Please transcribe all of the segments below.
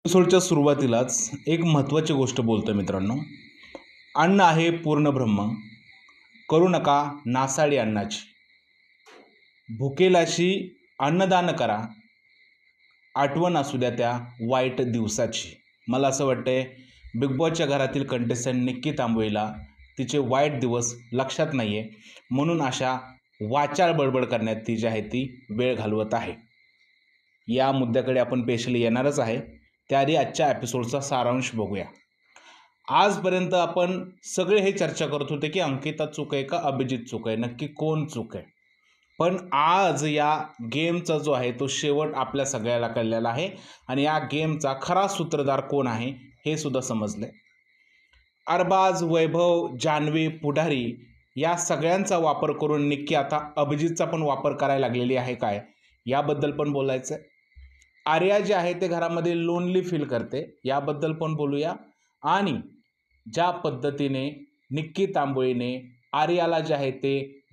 एपिसोडच्या सुरुवातीलाच एक महत्त्वाची गोष्ट बोलतोय मित्रांनो. अन्न आहे पूर्ण ब्रह्म, करू नका नासाडी अन्नाची. भुकेलाशी अन्नदान करा, आठवण असू द्या त्या वाईट दिवसाची. मला असं वाटतंय बिग बॉसच्या घरातील कंटेस्टंट निक्की तांबोळीला तिचे वाईट दिवस लक्षात नाही आहे, म्हणून अशा वाचाळ बडबड करण्यात ती जी आहे ती वेळ घालवत आहे. या मुद्द्याकडे आपण स्पेशली येणारच आहे. त्याआधी आजच्या एपिसोडचा सारांश बघूया. आजपर्यंत आपण सगळे हे चर्चा करत होते की अंकिता चूक आहे का अभिजित चूक आहे, नक्की कोण चूक आहे. पण आज या गेमचा जो आहे तो शेवट आपल्या सगळ्याला कळलेला आहे आणि या गेमचा खरा सूत्रधार कोण आहे हे सुद्धा समजले. अरबाज, वैभव, जान्हवी, पुढारी या सगळ्यांचा वापर करून निक्की आता अभिजितचा पण वापर करायला लागलेली आहे काय, याबद्दल पण बोलायचं आहे. आर्या जे आहे ते घरामध्ये लोनली फील करते, याबद्दल पण बोलूया. आणि ज्या पद्धतीने निक्की तांबोळीने आर्याला जे आहे ते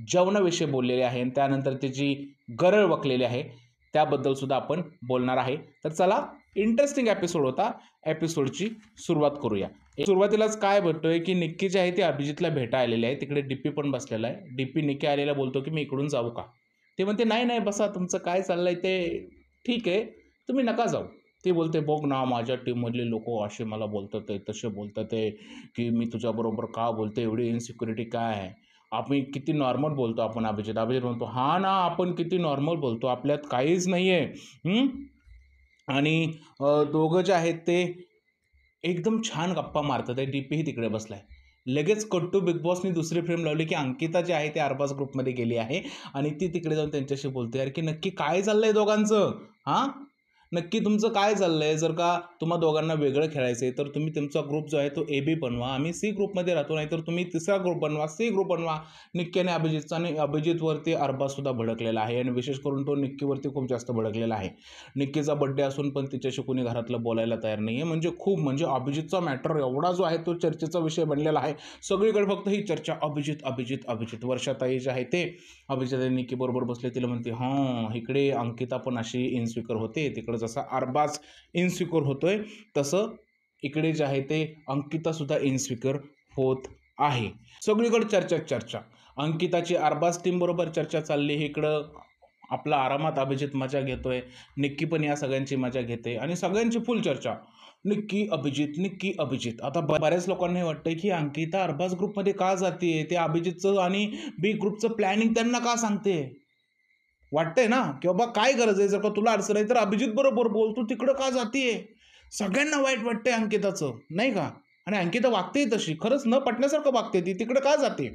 जेवणाविषयी बोललेले आहे आणि त्यानंतर त्याची गरळ वकलेली आहे, त्याबद्दल सुद्धा आपण बोलणार आहे. तर चला, इंटरेस्टिंग एपिसोड होता. एपिसोडची सुरुवात करूया. सुरुवातीलाच काय भेटतोय की निक्की जे आहे ते अभिजितला भेटा आलेले आहे. तिकडे डीपी पण बसलेला आहे. डीपी निक्की आलेला बोलतो की मी इकडून जाऊ का. ते म्हणते नाही नाही बसा, तुमचं काय चाललंय ते ठीक आहे, तुम्ही नका जाऊ. ती बोलते बघ ना, माझ्या टीममधले लोक असे मला बोलतात आहे, तसे बोलतात आहे की मी तुझ्याबरोबर का बोलते, एवढी इन्सिक्युरिटी काय आहे, आम्ही किती नॉर्मल बोलतो आपण. अभिजित म्हणतो हां ना, आपण किती नॉर्मल बोलतो, आपल्यात काहीच नाही आहे. आणि दोघं जे आहेत ते एकदम छान गप्पा मारतात आहे. डीपीही तिकडे बसलाय. लगेच कट्टू बिग बॉसनी दुसरी फ्रेम लावली की अंकिता जी आहे ते अरबाज ग्रुपमध्ये गेली आहे आणि ती तिकडे जाऊन त्यांच्याशी बोलते यार की नक्की काय चाललंय दोघांचं, हां नक्की तुमचं काय चाललंय. जर का तुम्हा दोघांना वेगळं खेळायचं आहे तर तुम्ही तुमचा ग्रुप जो आहे तो AB बनवा, आम्ही C ग्रुपमध्ये राहतो, नाही तर तुम्ही तिसरा ग्रुप बनवा, C ग्रुप बनवा. निक्की आणि अभिजितचा, आणि अभिजितवरती अरबाजसुद्धा भडकलेला आहे आणि विशेष करून तो निक्कीवरती खूप जास्त भडकलेला आहे. निक्कीचा बड्डे असून पण तिच्याशी कोणी घरातलं बोलायला तयार नाही आहे. म्हणजे अभिजितचा मॅटर एवढा जो आहे तो चर्चेचा विषय बनलेला आहे. सगळीकडे फक्त ही चर्चा अभिजित अभिजित अभिजित. वर्षाताई जे आहे ते अभिजित आणि निक्की बरोबर बसले, तिला म्हणते हां इकडे अंकिता पण अशी इन्सिक्युअर होते, तिकडे जसा अरबाज इन्सिक्युअर होतोय तसं इकडे जे आहे ते अंकिता सुद्धा इन्सिक्युअर होत आहे. सगळीकडे चर्चा. अंकिताची अरबाज टीम बरोबर चर्चा चालली, इकडं आपला आरामात अभिजित मजा घेतोय, निक्की पण या सगळ्यांची मजा घेते आणि सगळ्यांची फुल चर्चा निक्की अभिजित. आता बऱ्याच लोकांना हे वाटतंय की अंकिता अरबाज ग्रुपमध्ये का जाते, ते अभिजितचं आणि बी ग्रुपचं प्लॅनिंग त्यांना का सांगते. वाटतंय ना की बाबा काय गरज आहे, जर का तुला अडचण आहे तर अभिजित बरोबर बोल, तू तिकडं का जातीये. सगळ्यांना वाईट वाटतंय अंकिताचं, नाही का. आणि अंकिता वागते तशी, खरंच न पटण्यासारखं वागते ती, तिकडं का जाते.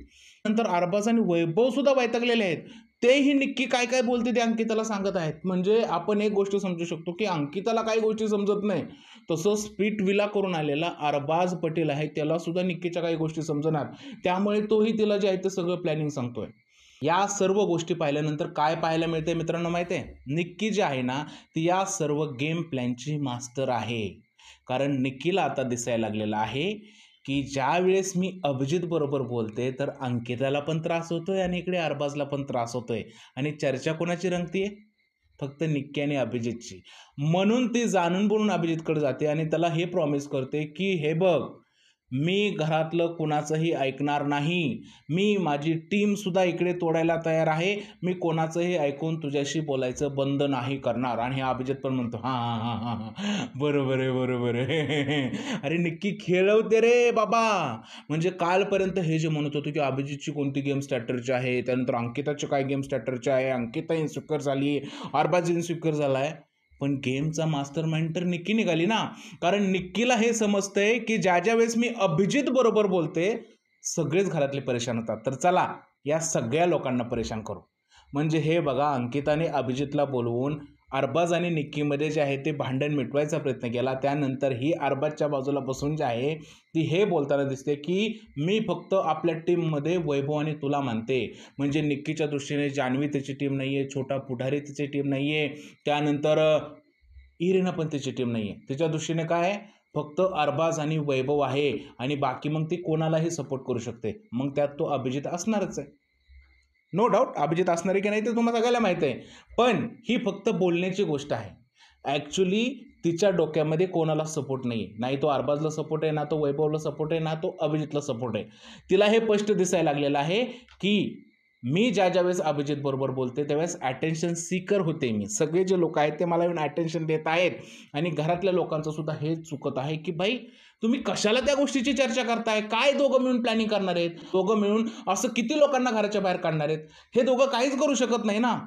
नंतर अरबाज आणि वैभव सुद्धा वैतागलेले आहेत, तेही निक्की काय काय बोलते ते अंकिताला सांगत आहेत. म्हणजे आपण एक गोष्ट समजू शकतो की अंकिताला काही गोष्टी समजत नाही, तसं स्पीट विला करून आलेला अरबाज पटेल आहे त्याला सुद्धा निक्कीच्या काही गोष्टी समजणार, त्यामुळे तोही तिला जे आहे ते सगळं प्लॅनिंग सांगतोय. या सर्व गोष्टी पाहिल्यानंतर काय पाहायला मिळते मित्रांनो माहिती आहे, निक्की जी आहे ना ती या सर्व गेम प्लॅनची मास्टर आहे. कारण निक्कीला आता दिसायला लागलेलं आहे की ज्या वेळेस मी अभिजित बरोबर बोलते तर अंकिताला पण त्रास होतोय आणि इकडे अरबाजला पण त्रास होतोय, आणि चर्चा कोणाची रंगतीये, फक्त निक्की आणि अभिजितची. म्हणून ती जाणून बोलून अभिजितकडे जाते आणि त्याला हे प्रॉमिस करते की हे बघ, मी घरातलं कुणाचंही ऐकणार नाही, मी माझी टीम सुद्धा इकडे तोडायला तयार आहे, मी कोणाचंही ऐकून तुझ्याशी बोलायचं बंद नाही करणार. आणि हे अभिजित पण म्हणतो हां हां हां हां हां बरोबर आहे. अरे निक्की खेळवते रे बाबा. म्हणजे कालपर्यंत हे जे म्हणत होतो की अभिजितची कोणती गेम स्ट्रॅटर्जी आहे, त्यानंतर अंकिताची काय गेम स्ट्रॅटर्जी आहे, अंकिता इन्सिक्युअर झाली, अरबाज इन्सिक्युअर झाला आहे, पण गेमचा मास्टर माइंड तर निक्की निघाली ना. कारण निक्कीला हे समजतंय की ज्या वेळेस मी अभिजित बरोबर बोलते सगळेच घरातले परेशान होतात, तर चला या सगळ्या लोकांना परेशान करू. म्हणजे हे बघा, अंकिताने अभिजितला बोलवून अरबाज आणि निक्कीमध्ये जे आहे ते भांडण मिटवायचा प्रयत्न केला. त्यानंतर ही अरबाजच्या बाजूला बसून जे आहे ती हे बोलताना दिसते की मी फक्त आपल्या टीममध्ये वैभव आणि तुला मानते. म्हणजे निक्कीच्या दृष्टीने जान्हवी त्याची टीम नाही आहे, छोटा पुढारी त्याची टीम नाही आहे, त्यानंतर इरिना पण त्याची टीम नाही आहे. त्याच्या दृष्टीने काय आहे, फक्त अरबाज आणि वैभव आहे आणि बाकी मग ती कोणालाही सपोर्ट करू शकते. मग त्यात तो अभिजित असणारच आहे, नो डाऊट. अभिजित असणार आहे की नाही ते तुम्हाला सगळ्याला माहीत आहे, पण ही फक्त बोलण्याची गोष्ट आहे. ॲक्च्युली तिच्या डोक्यामध्ये कोणाला सपोर्ट नाही, नाही तो अरबाजला सपोर्ट आहे, ना तो वैभवला सपोर्ट आहे, ना तो अभिजितला सपोर्ट आहे. तिला हे स्पष्ट दिसायला लागलेलं आहे की मी ज्या वेळेस अभिजित बरोबर बोलते त्यावेळेस अटेन्शन सीकर होते मी. सगळे जे लोक आहेत ते मला येऊन अटेन्शन देत आहेत आणि घरातल्या लोकांचं सुद्धा हे चुकत आहे की भाई तुम्ही कशाला त्या गोष्टीची चर्चा करताय, काय दोघं मिळून प्लॅनिंग करणार आहेत, दोघं मिळून असं किती लोकांना घराच्या बाहेर काढणार आहेत, हे दोघं काहीच करू शकत नाही ना,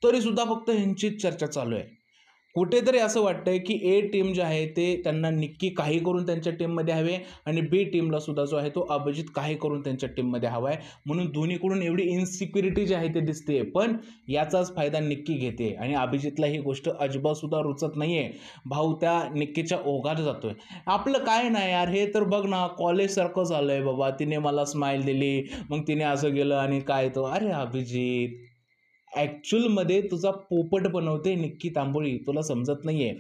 तरी सुद्धा फक्त ह्यांचीच चर्चा चालू आहे. कुठेतरी असं वाटतंय की ए टीम जे आहे ते त्यांना निक्की काही करून त्यांच्या टीममध्ये हवे आणि बी टीमला सुद्धा जो आहे तो अभिजित काही करून त्यांच्या टीममध्ये हवा आहे, म्हणून दोन्हीकडून एवढी इन्सिक्युरिटी जी आहे ते दिसते. पण याचाच फायदा निक्की घेते आणि अभिजितला ही गोष्ट अजिबात सुद्धा रुचत नाहीये. भाऊ त्या निक्कीच्या ओघात जातोय. आपलं काय नाही यार, हे तर बघ ना कॉलेजसारखं झालंय बाबा, तिने मला स्माईल दिली मग तिने असं गेलं आणि काय तो, अरे अभिजित ॲक्च्युअलमध्ये तुझा पोपट बनवते निक्की तांबोळी, तुला समजत नाही आहे.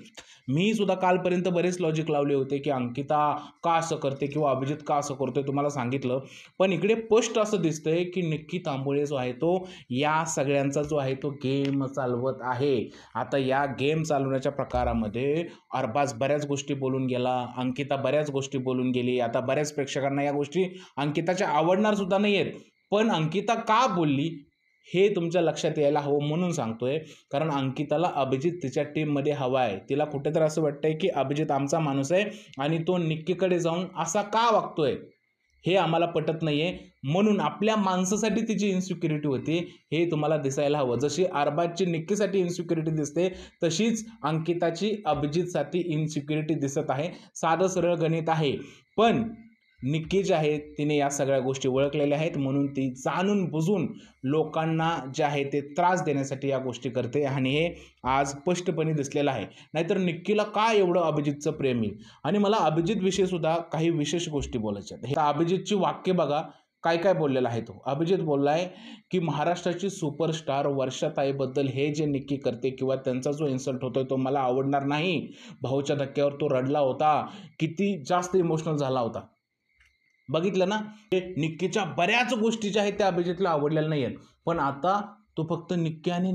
मी सुद्धा कालपर्यंत बरेच लॉजिक लावले होते की अंकिता का असं करते किंवा अभिजित का असं करतोय, तुम्हाला सांगितलं. पण इकडे स्पष्ट असं दिसतंय की निक्की तांबोळे जो आहे तो या सगळ्यांचा जो आहे तो गेम चालवत आहे. आता या गेम चालवण्याच्या प्रकारामध्ये अरबाज बऱ्याच गोष्टी बोलून गेला, अंकिता बऱ्याच गोष्टी बोलून गेली. आता बऱ्याच प्रेक्षकांना या गोष्टी अंकिताच्या आवडणार सुद्धा नाही आहेत, पण अंकिता का बोलली हे तुमच्या लक्षात यायला हवं म्हणून सांगतोय. कारण अंकिताला अभिजित तिच्या टीममध्ये हवा आहे. तिला कुठेतरी असं वाटतंय की अभिजित आमचा माणूस आहे आणि तो निक्कीकडे जाऊन असा का वागतोय हे आम्हाला पटत नाहीये, म्हणून आपल्या माणसासाठी तिची इन्सिक्युरिटी होती हे तुम्हाला दिसायला हवं. जशी अरबाजची निक्कीसाठी इन्सिक्युरिटी दिसते तशीच अंकिताची अभिजितसाठी इन्सिक्युरिटी दिसत आहे. साधं सरळ गणित आहे. पण निक्की जी आहे तिने या सगळ्या गोष्टी ओळखलेल्या आहेत, म्हणून ती जाणून बुजून लोकांना जे आहे ते त्रास देण्यासाठी या गोष्टी करते आणि हे आज स्पष्टपणे दिसलेलं आहे. नाहीतर निक्कीला काय एवढं अभिजितचं प्रेम येईल. आणि मला अभिजितविषयी सुद्धा काही विशेष गोष्टी बोलायच्या आहेत. अभिजितची वाक्य बघा काय काय बोललेला आहे. तो अभिजित बोललाय की महाराष्ट्राची सुपरस्टार वर्षाताईबद्दल हे जे निक्की करते किंवा त्यांचा जो इन्सल्ट होतोय तो मला आवडणार नाही. भाऊच्या धक्क्यावर तो रडला होता, किती जास्त इमोशनल झाला होता. बघितलं ना, निक्कीच्या बऱ्याच गोष्टी ज्या आहेत त्या अभिजितला आवडलेल्या नाही आहेत, पण आता तो फक्त निक्की आणि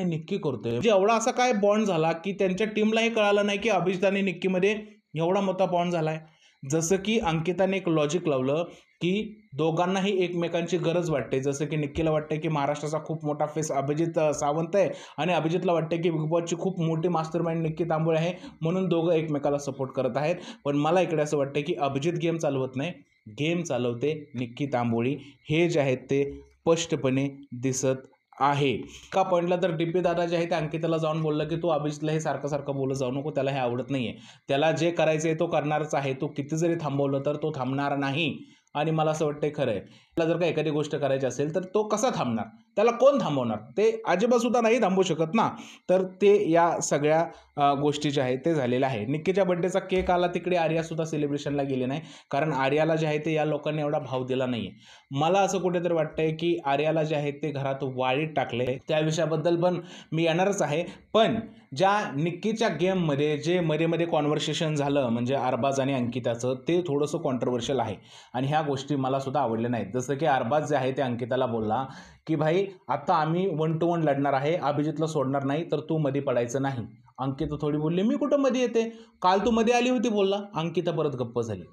निक्की करतोय. म्हणजे एवढा असा काय बॉन्ड झाला की त्यांच्या टीमलाही कळालं नाही की अभिजित आणि निक्कीमध्ये एवढा मोठा बॉन्ड झालाय. जसं की अंकिताने एक लॉजिक लावलं की दोघांनाही एकमेकांची गरज वाटते. जसं की निक्कीला वाटते की महाराष्ट्राचा खूप मोठा फेस अभिजित सावंत आहे आणि अभिजितला वाटते की बिग बॉसची खूप मोठी मास्टरमाइंड निक्की तांबोळे आहे, म्हणून दोघं एकमेकाला सपोर्ट करत आहेत. पण मला इकडे असं वाटतं की अभिजित गेम चालवत नाही, गेम चालवते निक्की तांबोळी. हे जे आहेत ते स्पष्टपणे दिसत आहे. एका पॉईंटला तर डीपी दादा जे आहे ते अंकिताला जाऊन बोललं की तू अभिजितला हे सारखं सारखं बोलत जाऊ नको, त्याला हे आवडत नाहीये, त्याला जे करायचं आहे तो करणारच आहे, तू किती जरी थांबवलं तर तो थांबणार नाही. आणि मला असं वाटतं खरं आहे, त्याला जर का एखादी गोष्ट करायची असेल तर तो कसा थांबणार, त्याला कोण थांबवणार, ते अजिबात सुद्धा नाही थांबवू शकत ना. तर ते या सगळ्या गोष्टी ज्या आहेत ते झालेल्या आहे. निक्कीच्या बड्डेचा केक आला, तिकडे आर्यासुद्धा सेलिब्रेशनला गेले नाही, कारण आर्याला जे आहे ते या लोकांनी एवढा भाव दिला नाही आहे. मला असं कुठेतरी वाटतंय की आर्याला जे आहे ते घरात वाळीत टाकले, त्या विषयाबद्दल पण मी येणारच आहे. पण ज्या निक्कीच्या गेममध्ये जे मध्ये कॉन्व्हर्सेशन झालं म्हणजे अरबाज आणि अंकिताचं, ते थोडंसं कॉन्ट्रोवर्शियल आहे आणि ह्या गोष्टी मला सुद्धा आवडल्या नाहीत. जसं की अरबाज जे आहे ते अंकिताला बोलला की भाई आता आम्ही 1 to 1 लढणार आहे, अभिजितला सोडणार नाही, तर तू मध्ये पडायचं नाही. अंकिता थोडी बोलली मी कुठं मध्ये येते, काल तू मध्ये आली होती बोलला. अंकिता परत गप्प झाली.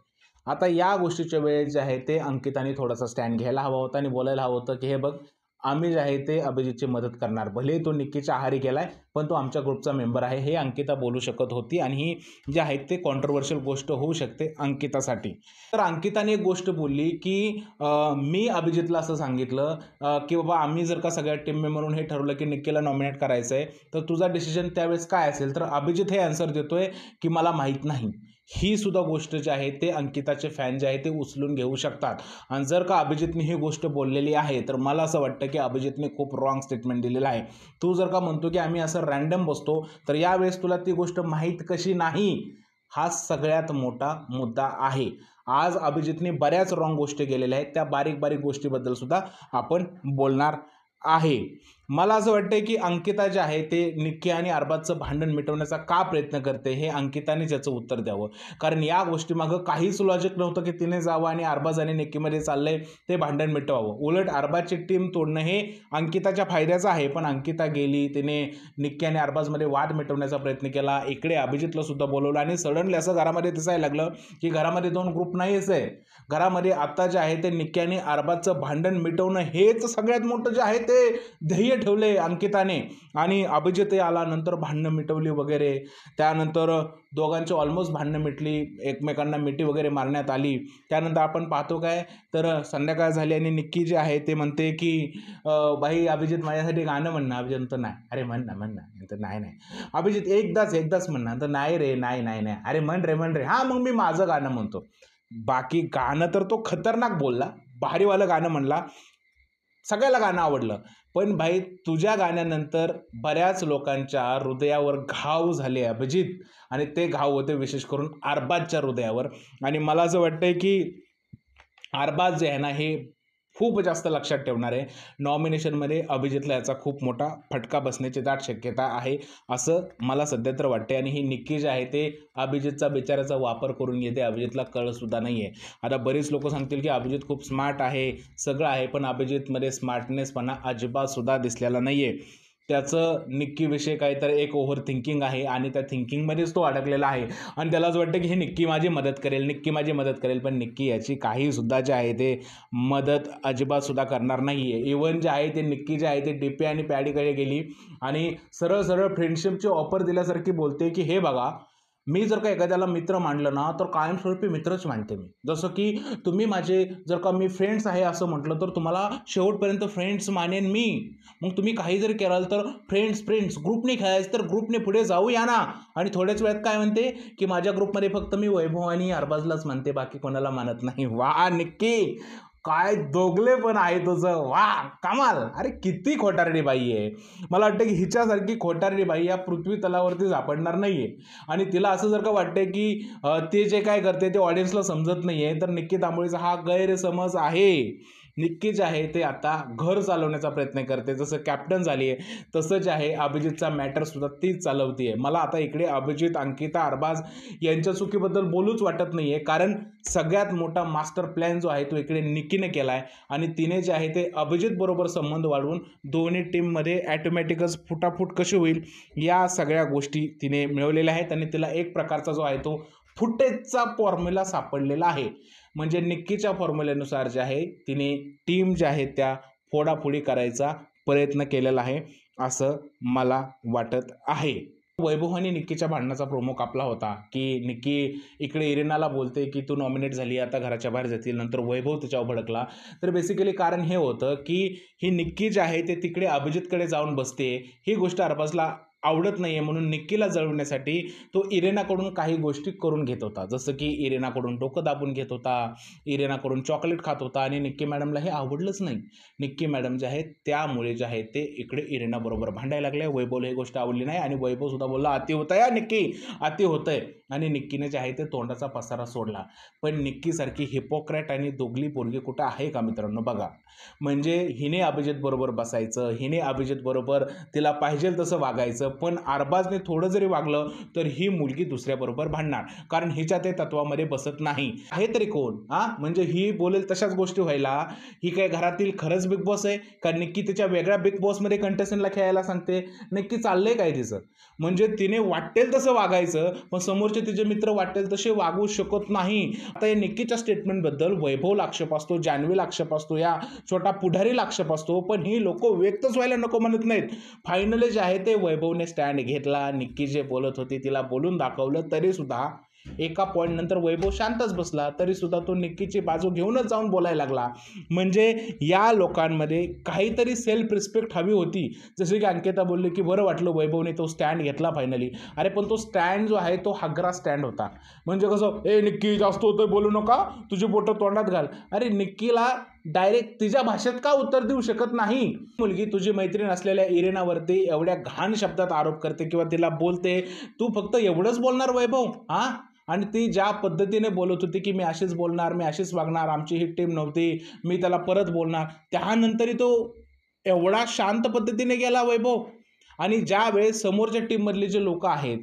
आता या गोष्टीच्या वेळेस जे आहे ते अंकिताने थोडासा स्टँड घ्यायला हवा होता आणि बोलायला हवं होतं की हे बघ आम्ही जे आहे ते अभिजितची मदत करणार, भले तो निक्कीच्या आहारी गेलाय पण तो आमच्या ग्रुपचा मेंबर आहे, हे अंकिता बोलू शकत होती आणि ही जे आहे ते कॉन्ट्रोवर्शियल गोष्ट होऊ शकते अंकितासाठी. तर अंकिताने एक गोष्ट बोलली की मी अभिजितला असं सांगितलं की बाबा आम्ही जर का सगळ्या टीम मेंबरहून हे ठरवलं की निक्कीला नॉमिनेट करायचं आहे तर तुझा डिसिजन त्यावेळेस काय असेल, तर अभिजित हे आन्सर देतोय की मला माहीत नाही. ही सुद्धा गोष्ट जी आहे ते अंकिताचे फॅन जे आहे ते उचलून घेऊ शकतात. आणि जर का अभिजितने ही गोष्ट बोललेली आहे तर मला असं वाटतं की अभिजितने खूप रॉंग स्टेटमेंट दिलेलं आहे. तू जर का म्हणतो की आम्ही असं रँडम बसतो तर यावेळेस तुला ती गोष्ट माहीत कशी नाही, हा सगळ्यात मोठा मुद्दा आहे. आज अभिजितने बऱ्याच रॉंग गोष्टी केलेल्या आहेत, त्या बारीक बारीक गोष्टीबद्दल सुद्धा आपण बोलणार आहे. मला असं वाटतंय की अंकिता जे आहे ते निक्की आणि अरबाजचं भांडण मिटवण्याचा का प्रयत्न करते हे अंकिताने याचं उत्तर द्यावं. कारण या गोष्टीमागं काहीच लॉजिक नव्हतं की तिने जावं आणि अरबाज आणि निक्कीमध्ये चाललंय ते भांडण मिटवावं. उलट अरबाजची टीम तोडणं हे अंकिताच्या फायद्याचं आहे. पण अंकिता गेली, तिने निक्की आणि अरबाजमध्ये वाद मिटवण्याचा प्रयत्न केला. इकडे अभिजितला सुद्धा बोलवलं आणि सडनली असं घरामध्ये दिसायला लागलं की घरामध्ये 2 ग्रुप नाहीच आहे. घरामध्ये आता जे आहे ते निक्की आणि अरबाजचं भांडण मिटवणं हेच सगळ्यात मोठं जे आहे ते ध्येय ठेवले अंकिताने. आणि अभिजितही आला, नंतर भांडणं मिटवली वगैरे. त्यानंतर दोघांची ऑलमोस्ट भांडणं मिटली, एकमेकांना मिठी वगैरे मारण्यात आली. त्यानंतर आपण पाहतो काय तर संध्याकाळ झाली आणि निक्की जे आहे ते म्हणते की बाई अभिजित माझ्यासाठी गाणं म्हणणं. अभिजित म्हणतो नाही. अरे म्हण ना. तर नाही. अभिजित एकदाच म्हणणं. तर नाही रे, नाही. अरे म्हण रे. हां मग मी माझं गाणं म्हणतो. बाकी गाणं तर तो खतरनाक बोलला, भारीवालं गाणं म्हणला, सगळ्याला गाणं आवडलं. पण भाई तुझ्या गाण्यानंतर बऱ्याच लोकांच्या हृदयावर घाव झाले अभिजित, आणि ते घाव होते विशेष करून अरबाजच्या हृदयावर. आणि मला असं वाटतंय की अरबाज जे आहे ना हे खूप जास्त लक्षात ठेवणार आहे. नॉमिनेशनमध्ये अभिजितला याचा खूप मोठा फटका बसण्याची दाट शक्यता आहे असं मला सध्या तर वाटते. आणि ही निक्की जे आहे ते अभिजितचा बिचाराचा वापर करून येते. अभिजितला कळसुद्धा नाही आहे. आता बरीच लोक सांगतील की अभिजित खूप स्मार्ट आहे, सगळं आहे, पण अभिजितमध्ये स्मार्टनेसपणा अजिबातसुद्धा दिसलेला नाही आहे. त्याचं निक्कीविषयी काहीतरी एक ओव्हर थिंकिंग आहे आणि त्या थिंकिंगमध्येच तो अडकलेला आहे. आणि त्याला असं वाटतं की हे निक्की माझी मदत करेल, पण निक्की याची काहीसुद्धा जे आहे ते मदत अजिबातसुद्धा करणार नाही आहे. इव्हन जे आहे ते निक्की जे आहे ते डीपी आणि पॅडीकडे गेली आणि सरळ फ्रेंडशिपची ऑफर दिल्यासारखी बोलते की हे बघा, मी जर का एखाद्याला मित्र मानलं ना तर कायमस्वरूपी मित्रच मानते मी. जसं की तुम्ही माझे जर का मी फ्रेंड्स आहे असं म्हटलं तर तुम्हाला शेवटपर्यंत फ्रेंड्स मानेन मी. मग तुम्ही काही जरी कराल तर फ्रेंड्स ग्रुपने खेळायचं तर ग्रुपने पुढे जाऊया ना. आणि थोड्याच वेळात काय म्हणते की माझ्या ग्रुपमध्ये फक्त मी वैभव आणि अरबाजलाच मानते, बाकी कोणाला मानत नाही. वा निक्की, काय दोगले पण आहे तुझं, वा कमाल. अरे किती खोटारडी बाई आहे. मला वाटतं की हिच्यासारखी खोटारडी बाई या पृथ्वी तलावरती सापडणार नाहीये. आणि तिला असं जर का वाटतंय की ते जे काय करते ते ऑडियन्सला समजत नाहीये, तर निक्की तांबोळीचा हा गैरसमज आहे. निक्की जे आहे ते आता घर चालवण्याचा प्रयत्न करते, जसं कॅप्टन झाली आहे तसं जे आहे अभिजितचा मॅटरसुद्धा तीच चालवते आहे. मला आता इकडे अभिजित, अंकिता, अरबाज यांच्या चुकीबद्दल बोलूच वाटत नाही आहे, कारण सगळ्यात मोठा मास्टर प्लॅन जो आहे तो इकडे निक्कीने केला आहे. आणि तिने जे आहे ते अभिजित बरोबर संबंध वाढवून दोन्ही टीममध्ये ॲटोमॅटिकच फुटाफूट कशी होईल या सगळ्या गोष्टी तिने मिळवलेल्या आहेत. आणि तिला एक प्रकारचा जो आहे तो फुटेजचा फॉर्म्युला सापडलेला आहे. म्हणजे निक्कीच्या फॉर्म्युल्यानुसार जे आहे तिने टीम ज्या आहेत त्या फोडाफोडी करायचा प्रयत्न केलेला आहे असं मला वाटत आहे. वैभव आणि निक्कीच्या भांडणाचा प्रोमो कापला होता की निक्की इकडे इरिनाला बोलते की तू नॉमिनेट झाली, आता घराच्या बाहेर जातील. नंतर वैभव त्याच्यावर भडकला. तर बेसिकली कारण हे होतं की ही निक्की जी आहे ते तिकडे अभिजितकडे जाऊन बसते. ही गोष्ट अरबाजला आवडत नाही आहे, म्हणून निक्कीला जळवण्यासाठी तो इरेनाकडून काही गोष्टी करून घेत होता. जसं की इरेनाकडून डोकं दाबून घेत होता, इरेनाकडून चॉकलेट खात होता. आणि निक्की मॅडमला हे आवडलंच नाही. निक्की मॅडम जे आहेत त्यामुळे जे आहे ते इकडे इरेनाबरोबर भांडायला लागले. वैभवला ही गोष्ट आवडली नाही आणि वैभवसुद्धा बोलला अति होतं या निक्की, अति होतंय. आणि निक्कीने जे आहे ते तोंडाचा पसारा सोडला. पण निक्कीसारखी हिपोक्रॅट आणि दोगली पोरगी कुठं आहे का मित्रांनो? बघा, म्हणजे हिने अभिजित बरोबर बसायचं, हिने अभिजित बरोबर तिला पाहिजे तसं वागायचं, पण अरबाजने थोडं जरी वागलं तर ही मुलगी दुसऱ्याबरोबर भांडणार, कारण हिच्या ते तत्वामध्ये बसत नाही. आहे तरी कोण? म्हणजे ही बोलेल तशाच गोष्टी व्हायला. ही काय घरातील खरंच बिग बॉस आहे का निक्की तिच्या वेगळ्या बिग बॉसमध्ये कंटेस्टंटला खेळायला सांगते? नक्की चाललंय काय तिचं? म्हणजे तिने वाटेल तसं वागायचं, पण समोरचे तिचे मित्र वाटेल तसे वागू शकत नाही. आता या निक्कीच्या स्टेटमेंटबद्दल वैभवला आक्षेप असतो, जान्हवीला आक्षेप असतो, या छोटा पुढारीला आक्षेप असतो, पण ही लोक व्यक्तच व्हायला नको म्हणत नाहीत. फायनली जे आहे ते वैभवने स्टँड घेतला. निक्की जे बोलत होती तिला बोलून दाखवलं, तरी सुद्धा एका पॉईंट नंतर वैभव शांतच बसला, तरी सुद्धा तो निक्कीची बाजू घेऊनच जाऊन बोलायला लागला. म्हणजे या लोकांमध्ये काहीतरी सेल्फ रिस्पेक्ट हवी होती. जसे की अंकिता बोलले की बरं वाटलं वैभवने तो स्टँड घेतला फायनली. अरे पण तो स्टँड जो आहे तो हागरा स्टँड होता. म्हणजे कसं, निक्की जास्त होतंय बोलू नका, तुझी बोटं तोंडात घाल. अरे निक्कीला डायरेक्ट तिच्या भाषेत का उत्तर देऊ शकत नाही? मुलगी तुझी मैत्रीण असलेल्या इरेनावरती एवढ्या घाण शब्दात आरोप करते किंवा तिला बोलते, तू फक्त एवढंच बोलणार वैभव? आणि ती ज्या पद्धतीने बोलत होती की मी अशीच बोलणार, मी अशीच वागणार, आमची ही टीम नव्हती, मी त्याला परत बोलणार, त्यानंतरही तो एवढा शांत पद्धतीने गेला वैभव. आणि ज्या वेळेस समोरच्या टीममधले जे लोक आहेत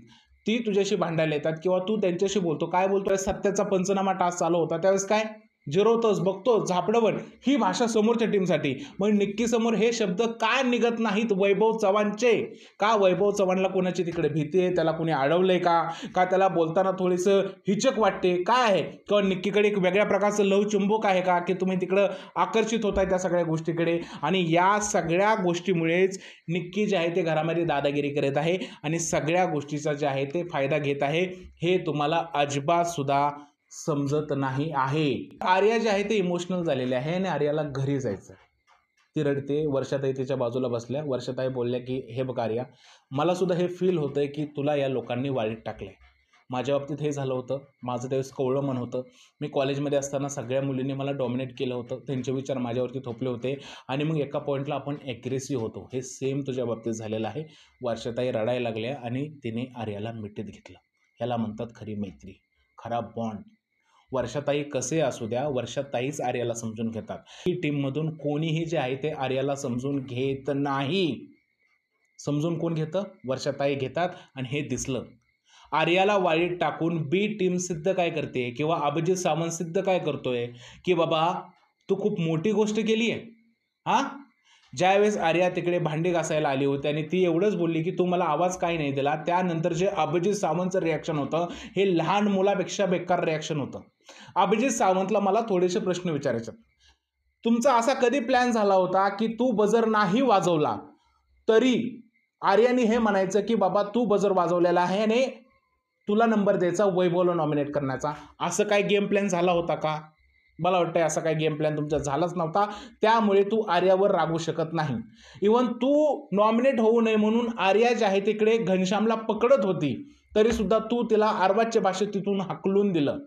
ती तुझ्याशी भांडायला येतात किंवा तू त्यांच्याशी बोलतो, काय बोलतोय, सत्याचा पंचनामा टास्क चालू होता त्यावेळेस काय जिरवतोस, बघतो झापडवण, ही भाषा समोरच्या टीमसाठी. मग निक्की समोर हे शब्द काय निघत नाहीत वैभव चव्हाणचे? का वैभव चव्हाणला कोणाची तिकडे भीती आहे, त्याला कोणी अडवलंय का, का त्याला बोलताना थोडीसं हिचक वाटते, काय आहे? किंवा निक्कीकडे एक वेगळ्या प्रकारचं लवचुंबक आहे का, की तुम्ही तिकडं आकर्षित होताय त्या सगळ्या गोष्टीकडे? आणि या सगळ्या गोष्टीमुळेच निक्की जे आहे ते घरामध्ये दादागिरी करत आहे आणि सगळ्या गोष्टीचा जे आहे ते फायदा घेत आहे. हे तुम्हाला अजिबात सुद्धा समजत नाही आहे. आर्या जे आहे ते इमोशनल झालेले आहे आणि आर्याला घरी जायचं. ती रडते. वर्षाताई तिच्या बाजूला बसल्या. वर्षाताई बोलल्या की हे बघ आर्या, मला सुद्धा हे फील होतंय की तुला या लोकांनी वाळीत टाकलंय. माझ्या बाबतीत हे झालं होतं. माझं त्यावेळेस कवळं मन होतं. मी कॉलेजमध्ये असताना सगळ्या मुलींनी मला डॉमिनेट केलं होतं. त्यांचे विचार माझ्यावरती थोपले होते आणि मग एका पॉईंटला आपण ॲग्रेसिव्ह होतो. हे सेम तुझ्या बाबतीत झालेलं आहे. वर्षाताई रडायला लागल्या आणि तिने आर्याला मिठीत घेतलं. ह्याला म्हणतात खरी मैत्री, खरा बॉन्ड. वर्षाताई कसे असू द्या, वर्षाताईच आर्याला समजून घेतात. ही टीममधून कोणीही जे आहे ते आर्याला समजून घेत नाही. समजून कोण घेतं? वर्षाताई घेतात. आणि हे दिसलं. आर्याला वाळीत टाकून बी टीम सिद्ध काय करते किंवा अभिजित सावंत सिद्ध काय करतोय की बाबा तू खूप मोठी गोष्ट केली आहे. हां, ज्यावेळेस आर्या तिकडे भांडी घासायला आली होती आणि ती एवढंच बोलली की तू मला आवाज काय नाही दिला, त्यानंतर जे अभिजित सावंतचं रिॲक्शन होतं हे लहान मुलापेक्षा बेकार रिॲक्शन होतं. अभिजित सावंतला मला थोडेसे प्रश्न विचारायचे. तुमचा असा कधी प्लॅन झाला होता की तू बजर नाही वाजवला तरी आर्याने हे म्हणायचं की बाबा तू बजर वाजवलेला आहे आणि तुला नंबर द्यायचा, वैभवला नॉमिनेट करण्याचा? असं काय गेम प्लॅन झाला होता का? मला वाटतं असा काही गेम प्लॅन तुमचा झालाच नव्हता. त्यामुळे तू आर्यावर रागू शकत नाही. इव्हन तू नॉमिनेट होऊ नये म्हणून आर्या जे आहे तिकडे घनश्यामला पकडत होती तरी सुद्धा तू तिला अर्वाच्य भाषेत तिथून हाकलून दिलं.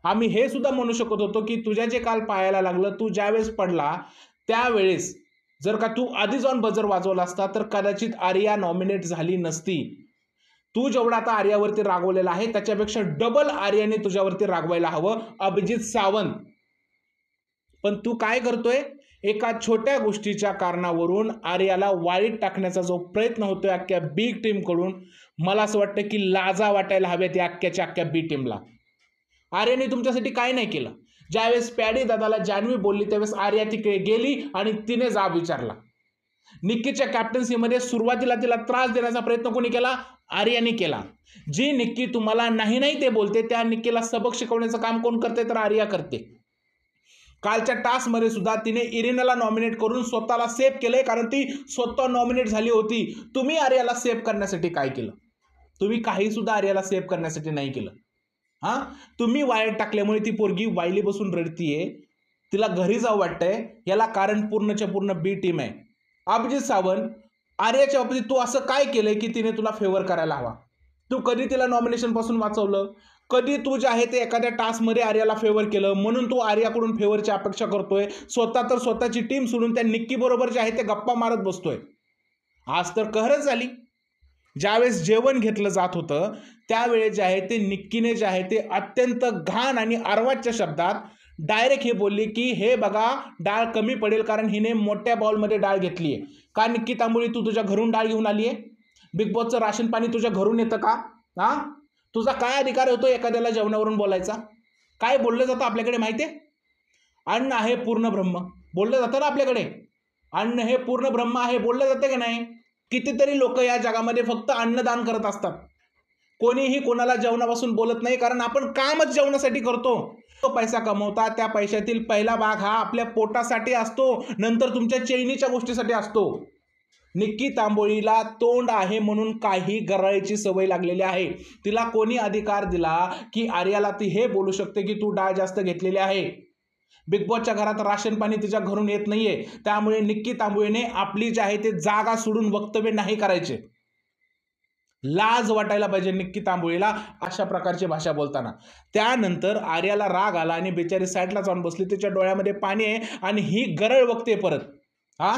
आम्ही हे सुद्धा म्हणू शकत होतो की तुझ्या जे काल पायाला लागलं, तू ज्यावेळेस पडला त्यावेळेस जर का तू आधी जाऊन बजर वाजवला असता तर कदाचित आर्या नॉमिनेट झाली नसती. तू जेवढा आता आर्यावरती रागवलेला आहे त्याच्यापेक्षा डबल आर्याने तुझ्यावरती रागवायला हवं, अभिजित सावंत. पण तू काय करतोय? एका छोट्या गोष्टीच्या कारणावरून आर्याला वाळीत टाकण्याचा जो प्रयत्न होतोय अख्ख्या बी टीम कडून, मला असं वाटतं की लाजा वाटायला हव्यात या अख्ख्या बी टीमला. आर्याने तुमच्यासाठी काय नाही केलं. ज्यावेळेस पॅडी दादाला जान्हवी बोलली त्यावेळेस आर्या तिकडे गेली आणि तिने जाब विचारला. निक्कीच्या कॅप्टन्सीमध्ये सुरुवातीला तिला त्रास देण्याचा प्रयत्न कोणी केला? आर्याने केला. जी निक्की तुम्हाला नाही ते बोलते त्या निक्कीला सबक शिकवण्याचं काम कोण करते? तर आर्या करते. कालच्या टास्कमध्ये सुद्धा तिने इरिनाला नॉमिनेट करून स्वतःला सेव्ह केलंय, कारण ती स्वतः नॉमिनेट झाली होती. तुम्ही आर्याला सेव्ह करण्यासाठी काय केलं? तुम्ही काही सुद्धा आर्याला सेव्ह करण्यासाठी नाही केलं. हां, तुम्ही वाळीत टाकल्यामुळे ती पोरगी वाईली बसून रडतीये, तिला घरी जावं वाटतंय. याला कारण पूर्णच्या पूर्ण बी टीम आहे. अभिजित सावंत, आर्याच्या बाबतीत तू असं काय केलंय की तिने तुला फेवर करायला हवा? तू कधी तिला नॉमिनेशन पासून वाचवलं? कधी तू जे आहे ते एखाद्या टास्कमध्ये आर्याला फेवर केलं म्हणून तू आर्याकडून फेवरची अपेक्षा करतोय? स्वतः तर स्वतःची टीम सोडून त्या निक्की बरोबर जे आहे ते गप्पा मारत बसतोय. आज तर कहरच झाली. ज्यावेळेस जेवण घेतलं जात होतं त्यावेळेस जे आहे ते निक्कीने जे आहे ते अत्यंत घाण आणि अर्वाच्य शब्दात डायरेक्ट हे बोलली की हे बघा डाळ कमी पडेल कारण हिने मोठ्या बाउलमध्ये डाळ घेतली आहे. का निक्की तांबोळी तू तुझ्या घरून डाळ घेऊन आली आहे? बिग बॉसचं राशन पाणी तुझ्या घरून येतं का? हां, तुझा काय अधिकार होतो एखाद्याला जेवणावरून बोलायचा? काय बोललं जातं आपल्याकडे माहिती आहे? अन्न आहे पूर्ण ब्रह्म बोललं जातं ना आपल्याकडे. अन्न हे पूर्ण ब्रह्म आहे बोललं जातं का नाही? कितीतरी लोक या जगामध्ये फक्त अन्नदान करत असतात. कोणीही कोणाला जेवणापासून बोलत नाही, कारण आपण कामच जेवणासाठी करतो. तो पैसा कमवता त्या पैशातील पहिला भाग हा आपल्या पोटासाठी असतो, नंतर तुमच्या चैनीच्या गोष्टीसाठी असतो. निक्की तांबोळीला तोंड आहे म्हणून काही गराळीची सवय लागलेली आहे. तिला कोणी अधिकार दिला की आर्याला ती हे बोलू शकते की तू डाळ जास्त घेतलेली आहे? बिग बॉसच्या घरात राशन पाणी तिच्या घरून येत नाहीये. त्यामुळे निक्की तांबोळीने आपली जी आहे ते जागा सोडून वक्तव्य नाही करायचे. लाज वाटायला पाहिजे निक्की तांबोळीला अशा प्रकारची भाषा बोलताना. त्यानंतर आर्याला राग आला आणि बेचारी साईडला जाऊन बसली. तिच्या डोळ्यामध्ये पाणी आहे आणि ही गरळ बघते परत. हा,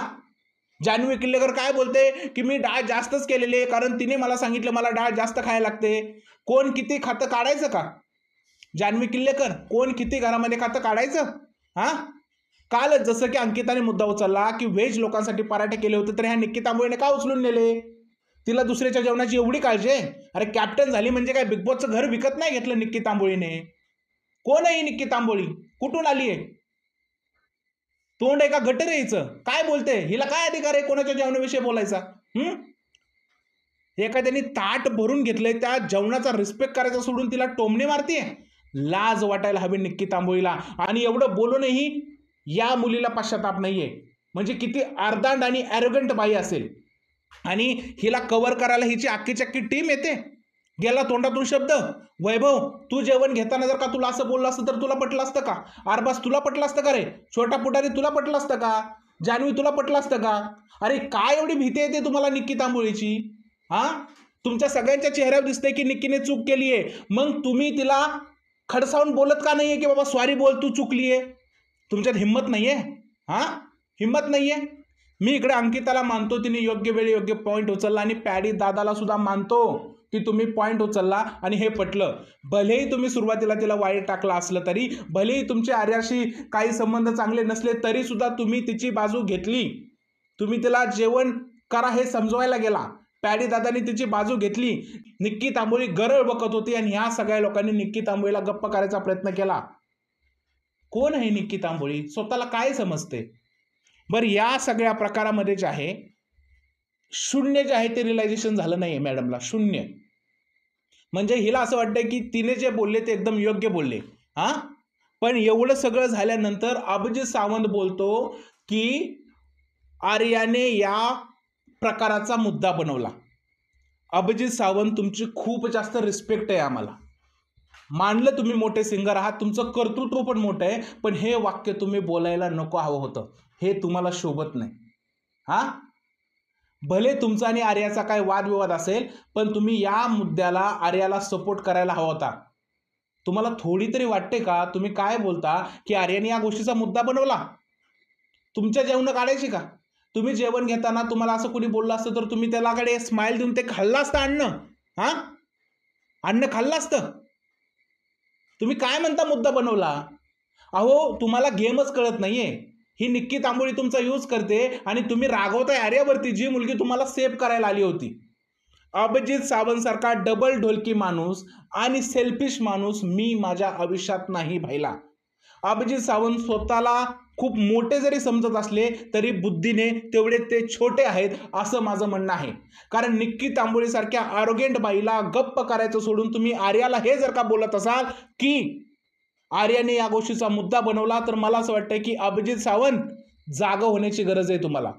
जान्हवी किल्लेकर काय बोलते की मी डाळ जास्तच केलेली आहे कारण तिने मला सांगितलं मला डाळ जास्त खायला लागते. कोण किती खातं काढायचं का? जान्हवी किल्लेकर, कोण किती घरामध्ये खातं काढायचं? हां, कालच जसं की अंकिताने मुद्दा उचलला की व्हेज लोकांसाठी पराठे केले होते, तर ह्या निक्की तांबोळीने का उचलून नेले? तिला दुसऱ्याच्या जेवणाची एवढी काळजी आहे? अरे कॅप्टन झाली म्हणजे काय बिग बॉसचं घर विकत नाही घेतलं निक्की तांबोळीने. कोण आहे ही निक्की तांबोळी? कुठून आली आहे? तोंड आहे का गटर आहे हिचं? काय बोलते? हिला काय अधिकार आहे कोणाच्या जेवणाविषयी बोलायचा? एखाद्याने ताट भरून घेतलंय, त्या जेवणाचा रिस्पेक्ट करायचा सोडून तिला टोमणे मारते. लाज वाटायला हवी निक्की तांबोळीला. आणि एवढं बोलूनही या मुलीला पश्चाताप नाहीये. म्हणजे किती अर्धांड आणि ॲरोगंट बाई असेल. आणि हिला कव्हर करायला हिची अख्खी चक्की टीम येते. गेला तोंडातून शब्द, वैभव तू जेवण घेताना जर का तुला असं बोललं असतं तर तुला पटलं असतं का? अरबाज तुला पटलं असतं का रे? छोटा पुटारी तुला पटलं असतं का? जान्हवी तुला पटलं असतं का? अरे काय एवढी भीती येते तुम्हाला निक्की तांबोळीची? तुमच्या सगळ्यांच्या चेहऱ्यावर दिसतंय की निक्कीने चूक केली आहे. मग तुम्ही तिला खडसावून बोलत का नाहीये की बाबा सॉरी बोल, तू चुकली आहे? तुमच्यात हिंमत नाहीये? हिंमत नाहीये? मी इकडे अंकिताला मानतो, तिने योग्य वेळी योग्य पॉईंट उचलला, आणि पॅडी दादाला सुद्धा मानतो की तुम्ही पॉईंट उचलला आणि हे पटलं. भलेही तुम्ही सुरुवातीला तिला वाईट टाकला असलं तरी, भलेही तुमचे आर्याशी काही संबंध चांगले नसले तरी सुद्धा तुम्ही तिची बाजू घेतली. तुम्ही तिला जेवण करा हे समजवायला गेला. पॅडी दादानी तिची बाजू घेतली. निक्की तांबोळी गरळ बकत होती आणि ह्या सगळ्या लोकांनी निक्की तांबोळीला गप्प करायचा प्रयत्न केला. कोण आहे निक्की तांबोळी? स्वतःला काय समजते? बरं, या सगळ्या प्रकारामध्ये जे आहे शून्य जे आहे ते रिअलायझेशन झालं नाहीये मॅडमला. शून्य म्हणजे हिला असं वाटतंय की तिने जे बोलले ते एकदम योग्य बोलले. पण एवढं सगळं झाल्यानंतर अभिजित सावंत बोलतो की आर्याने या प्रकाराचा मुद्दा बनवला. अभिजित सावंत, तुमची खूप जास्त रिस्पेक्ट आहे आम्हाला. मानलं तुम्ही मोठे सिंगर आहात, तुमचं कर्तृत्व पण मोठं आहे, पण हे वाक्य तुम्ही बोलायला नको हवं होतं. हे तुम्हाला शोभत नाही. भले तुमचा आणि आर्याचा काय वादविवाद असेल, पण तुम्ही या मुद्द्याला आर्याला सपोर्ट करायला हवा होता. तुम्हाला थोडी तरी वाटते का? तुम्ही काय बोलता की आर्याने या गोष्टीचा मुद्दा बनवला? तुमच्या जेवण काढायची का? तुम्ही जेवण घेताना तुम्हाला असं कोणी बोललं असतं तर तुम्ही त्यालाकडे स्माइल देऊन ते खाल्लं असतं अन्न? अन्न खाल्लं असतं? तुम्ही काय म्हणता मुद्दा बनवला? अहो, तुम्हाला गेमच कळत नाहीये. ही निक्की तांबोळी तुमचा यूज करते आणि तुम्ही रागवताय आर्यावरती, जी मुलगी तुम्हाला सेव्ह करायला आली होती. अभिजित सावंत सारखा डबल ढोलकी माणूस आणि सेल्फिश माणूस मी माझ्या आयुष्यात नाही पाहिला. अभिजित सावंत स्वतःला खूप मोठे जरी समजत असले तरी बुद्धीने तेवढे ते छोटे आहेत असं माझं म्हणणं आहे. कारण निक्की तांबोळी सारख्या आरोगेंट बाईला गप्प करायचं सोडून तुम्ही आर्याला हे जर का बोलत असाल की आर्याने या गोष्टीचा मुद्दा बनवला, तर मला असं वाटतं की अभिजित सावंत, जागा होण्याची गरज आहे तुम्हाला.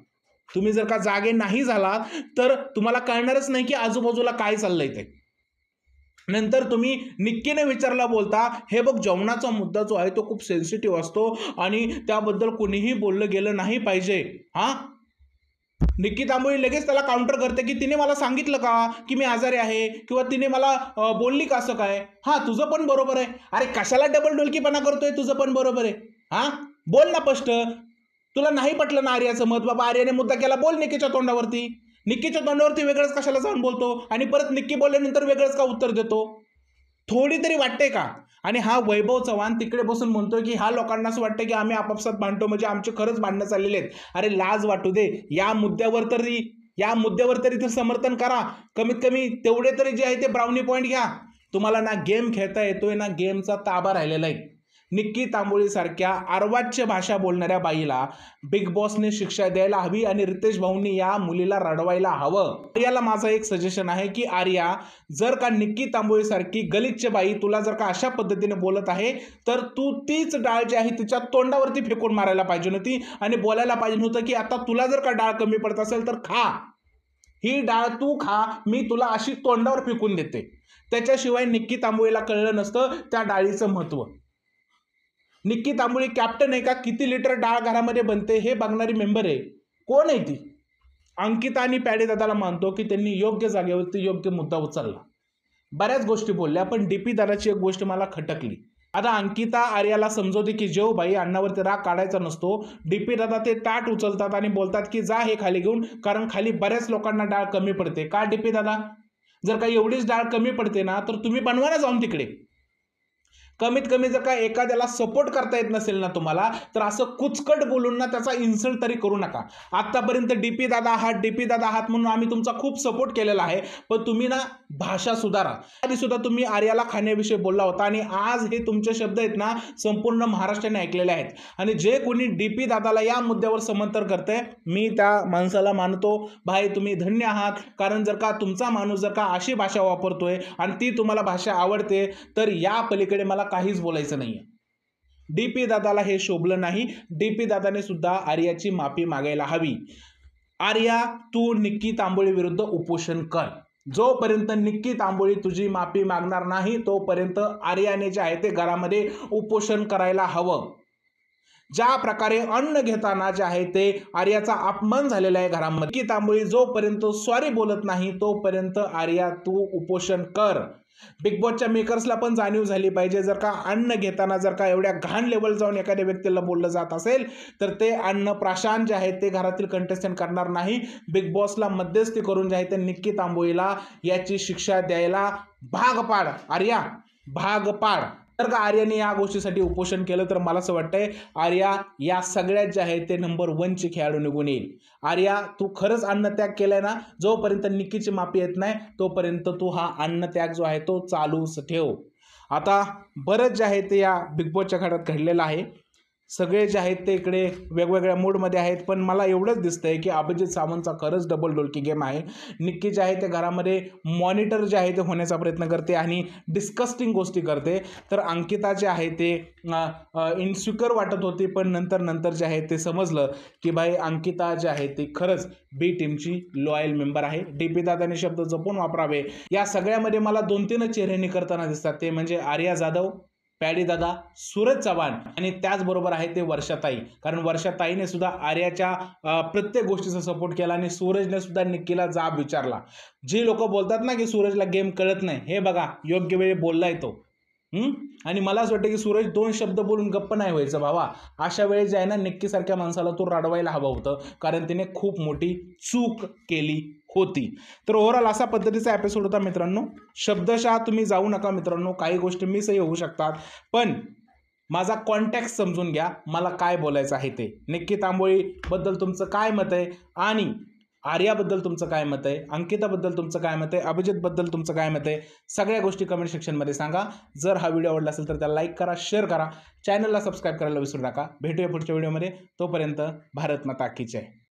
तुम्ही जर का जागे नाही झाला तर तुम्हाला कळणारच नाही की आजूबाजूला काय चाललंय ते. नंतर तुम्ही निक्कीने विचारला बोलता, हे बघ जेवणाचा मुद्दा जो आहे तो खूप सेन्सिटिव्ह असतो आणि त्याबद्दल कोणीही बोललं गेलं नाही पाहिजे. निक्की तांबोळी लगेच त्याला काउंटर करते की तिने मला सांगितलं का की मी आजारी आहे, किंवा तिने मला बोलली का असं काय? तुझं पण बरोबर आहे. अरे कशाला डबल ढोलकीपणा करतोय? तुझं पण बरोबर आहे. बोल ना स्पष्ट. तुला नाही पटलं ना आर्याचं मत? बाबा आर्याने मुद्दा केला, बोल निक्कीच्या तोंडावरती. निक्कीच्या तोंडावरती वेगळंच कशाला जाऊन बोलतो आणि परत निक्की बोलल्यानंतर वेगळंच का उत्तर देतो? थोडी तरी वाटते का? आणि हा वैभव चव्हाण तिकडे बसून म्हणतोय की ह्या लोकांना असं वाटतं की आम्ही आपापसात भांडतो म्हणजे आमचे खरंच भांडणं चाललेले आहेत. अरे लाज वाटू दे. या मुद्द्यावर तरी ते समर्थन करा. कमीत कमी तेवढे तरी जे आहे ते ब्राउनी पॉईंट घ्या. तुम्हाला ना गेम खेळता येतोय ना गेमचा ताबा राहिलेला आहे. निक्की तांबोळी सारख्या अर्वाच्य भाषा बोलणाऱ्या बाईला बिग बॉसने शिक्षा द्यायला हवी आणि रितेश भाऊंनी या मुलीला रडवायला हवं. आर्याला माझं एक सजेशन आहे की आर्या, जर का निक्की तांबोळी सारखी गलिच्छ बाई तुला जर का अशा पद्धतीने बोलत आहे तर तू तीच डाळ जी आहे तिच्या तोंडावरती फेकून मारायला पाहिजे नव्हती आणि बोलायला पाहिजे नव्हतं की आता तुला जर का डाळ कमी पडत असेल तर खा, ही डाळ तू खा, मी तुला अशी तोंडावर फेकून देते. त्याच्याशिवाय निक्की तांबोळीला कळलं नसतं त्या डाळीचं महत्त्व. निक्की तांबोळी कॅप्टन आहे का? किती लिटर डाळ घरामध्ये बनते हे बघणारी मेंबर आहे. कोण आहे ती? अंकिता आणि पॅडी दादाला मानतो की त्यांनी योग्य जागेवरती योग्य मुद्दा उचलला. बऱ्याच गोष्टी बोलल्या, पण डीपी दादाची एक गोष्ट मला खटकली. आता अंकिता आर्याला समजवते की जेव बाई, अण्णावरती राग काढायचा नसतो. डीपी दादा ते ताट उचलतात आणि बोलतात की जा हे खाली घेऊन, कारण खाली बऱ्याच लोकांना डाळ कमी पडते. का डीपी दादा? जर का एवढीच डाळ कमी पडते ना तर तुम्ही बनवा ना जाऊन तिकडे. कमीत कमी जर का एखाद्याला सपोर्ट करता येत नसेल ना तुम्हाला, तर असं कुचकट बोलून ना त्याचा इन्सल्ट तरी करू नका. आतापर्यंत डीपी दादा आहात म्हणून आम्ही तुमचा खूप सपोर्ट केलेला आहे, पण तुम्ही ना भाषा सुधारा. आधी सुद्धा तुम्ही आर्याला खाण्याविषयी बोलला होता आणि आज हे तुमचे शब्द आहेत ना संपूर्ण महाराष्ट्राने ऐकलेले आहेत. आणि जे कोणी डीपी दादाला या मुद्द्यावर समर्थन करते, मी त्या माणसाला मानतो, भाई तुम्ही धन्य आहात. कारण जर का तुमचा माणूस जर का अशी भाषा वापरतोय आणि ती तुम्हाला भाषा आवडते, तर या पलीकडे मला काहीच बोलायचं नाहीये. डीपी दादाला हे शोभलं नाही. डीपी दादाने सुद्धा आर्याची माफी मागायला हवी. आर्या, तू निक्की तांबोळी विरुद्ध उपोषण कर. जोपर्यंत निक्की तांबोळी तुझी माफी मागणार नाही, तोपर्यंत आर्याने जे आहे ते घरामध्ये उपोषण करायला हवं. ज्या प्रकारे अन्न घेताना जे आहे ते आर्याचा अपमान झालेला आहे घरामध्ये, निक्की तांबोळी जोपर्यंत सॉरी बोलत नाही, तोपर्यंत आर्या तू उपोषण कर. बिग बॉसच्या मेकर्सला पण जाणीव झाली पाहिजे, जर का अन्न घेताना जर का एवढ्या घाण लेवल जाऊन एखाद्या व्यक्तीला बोललं जात असेल, तर ते अन्न प्राशांत जे आहे ते घरातील कंटेस्टंट करणार नाही. बिग बॉसला मध्यस्थी करून जे आहे ते निक्की तांबोळीला याची शिक्षा द्यायला भाग पाड. आर्या, भाग पाड. जर का आर्याने या गोष्टीसाठी उपोषण केलं, तर मला असं वाटतंय आर्या या सगळ्यात जे आहे ते नंबर 1 ची खेळाडू निघून येईल. आर्या, तू खरंच अन्नत्याग केलाय ना, जोपर्यंत निक्कीची माफी येत नाही, तोपर्यंत तू हा अन्नत्याग जो आहे तो चालूच ठेव. आता बरंच जे आहे ते या बिग बॉसच्या घरात घडलेलं आहे. सगळे जे आहेत ते इकडे वेगवेगळ्या मूडमध्ये आहेत, पण मला एवढंच दिसतंय की अभिजित सावंतचा खरंच डबल डोलकी गेम आहे. निक्की जे आहे ते घरामध्ये मॉनिटर जे आहे ते होण्याचा प्रयत्न करते आणि डिस्कस्टिंग गोष्टी करते. तर अंकिता जे आहे ते इन्सिक्युअर वाटत होती, पण नंतर जे आहे ते समजलं की भाई अंकिता जे आहे ती खरंच बी टीमची लॉयल मेंबर आहे. डीपी दादाने शब्द जपून वापरावे. या सगळ्यामध्ये मला 2-3 चेहरे करताना दिसतात, ते म्हणजे आर्या जाधव, पॅडी दादा, सूरज चव्हाण आणि त्याचबरोबर आहे ते वर्षाताई. कारण वर्षाताईने सुद्धा आर्याच्या प्रत्येक गोष्टीचा सपोर्ट केला आणि सूरजने सुद्धा निक्कीला जाब विचारला. जी लोक बोलतात ना की सूरजला गेम कळत नाही, हे बघा योग्य वेळी बोललाय तो. आणि मला असं वाटतं की सूरज 2 शब्द बोलून गप्प नाही व्हायचं भावा. अशा वेळेस जे आहे ना निक्कीसारख्या माणसाला तो रडवायला हवं होतं, कारण तिने खूप मोठी चूक केली होती. तर ओव्हरऑल असा पद्धतीचा एपिसोड होता मित्रांनो. शब्दशः तुम्ही जाऊ नका मित्रांनो, काही गोष्टी मिसही होऊ शकतात, पण माझा कॉन्टॅक्ट समजून घ्या, मला काय बोलायचं आहे ते. निक्की तांबोळीबद्दल तुमचं काय मत आहे आणि आर्याबद्दल तुमचं काय मत आहे, अंकिताबद्दल तुमचं काय मत आहे, अभिजितबद्दल तुमचं काय मत आहे, सगळ्या गोष्टी कमेंट सेक्शनमध्ये सांगा. जर हा व्हिडिओ आवडला असेल तर त्याला लाईक करा, शेअर करा, चॅनलला सबस्क्राईब करायला विसरू नका. भेटूया पुढच्या व्हिडिओमध्ये. तोपर्यंत भारत माता की जय.